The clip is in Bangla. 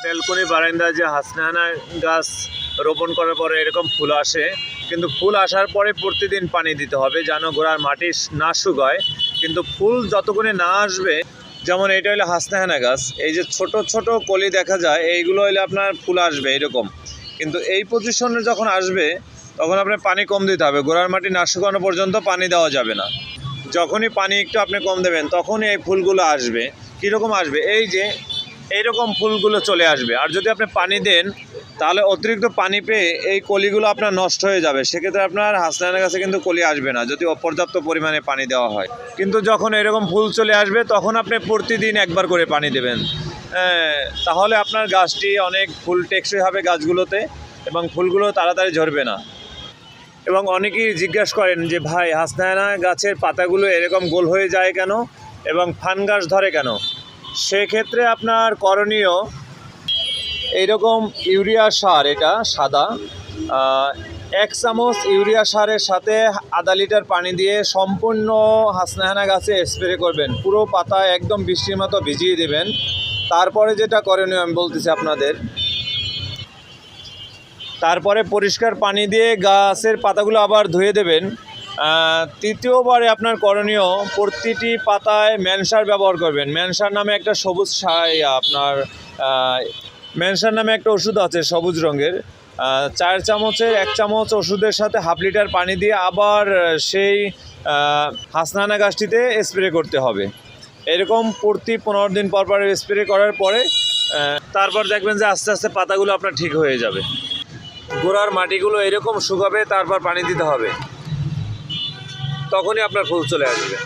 ব্যালকনি বারান্দায় যে হাসনাহানা গাছ রোপণ করার পরে এরকম ফুল আসে, কিন্তু ফুল আসার পরে প্রতিদিন পানি দিতে হবে যেন গোড়ার মাটি না শুকায়। কিন্তু ফুল যতক্ষণে না আসবে, যেমন এটা হলো হাসনাহানা গাছ, এই যে ছোট ছোট কলি দেখা যায়, এইগুলো হলে আপনার ফুল আসবে এরকম। কিন্তু এই পজিশনে যখন আসবে তখন আপনার পানি কম দিতে হবে, গোড়ার মাটি না শুকানো পর্যন্ত পানি দেওয়া যাবে না। যখনই পানি একটু আপনি কম দেবেন তখনই এই ফুলগুলো আসবে। কীরকম আসবে? এই যে এইরকম ফুলগুলো চলে আসবে। আর যদি আপনি পানি দেন তাহলে অতিরিক্ত পানি পেয়ে এই কলিগুলো আপনার নষ্ট হয়ে যাবে, সেক্ষেত্রে আপনার হাসনাহানা গাছে কিন্তু কলি আসবে না যদি অপর্যাপ্ত পরিমাণে পানি দেওয়া হয়। কিন্তু যখন এরকম ফুল চলে আসবে তখন আপনি প্রতিদিন একবার করে পানি দেবেন, তাহলে আপনার গাছটি অনেক ফুল টেকসই হবে গাছগুলোতে এবং ফুলগুলো তাড়াতাড়ি ঝরবে না। এবং অনেকেই জিজ্ঞাসা করেন যে ভাই, হাসনাহানা গাছের পাতাগুলো এরকম গোল হয়ে যায় কেন এবং ফানগাস ধরে কেন? সেক্ষেত্রে আপনার করণীয়, এইরকম ইউরিয়া সার, এটা সাদা, 1 চামচ ইউরিয়া সারের সাথে আধা লিটার পানি দিয়ে সম্পূর্ণ হাসনাহানা গাছে স্প্রে করবেন। পুরো পাতা একদম বৃষ্টির মতো ভিজিয়ে দেবেন। তারপরে যেটা করণীয় আমি বলতেছি আপনাদের, তারপরে পরিষ্কার পানি দিয়ে গাছের পাতাগুলো আবার ধুয়ে দেবেন। তৃতীয়বারে আপনার করণীয়, প্রতিটি পাতায় ম্যানসার ব্যবহার করবেন। ম্যানসার নামে একটা সবুজ আপনার ম্যানসার নামে একটা ওষুধ আছে সবুজ রঙের, 4 চামচের 1 চামচ ওষুধের সাথে হাফ লিটার পানি দিয়ে আবার সেই হাসনাহানা গাছটিতে স্প্রে করতে হবে। এরকম প্রতি 15 দিন পর পর স্প্রে করার পরে তারপর দেখবেন যে আস্তে আস্তে পাতাগুলো আপনার ঠিক হয়ে যাবে। গোড়ার মাটিগুলো এরকম শুকাবে, তারপর পানি দিতে হবে, তখনই আপনার ফুল চলে আসবে।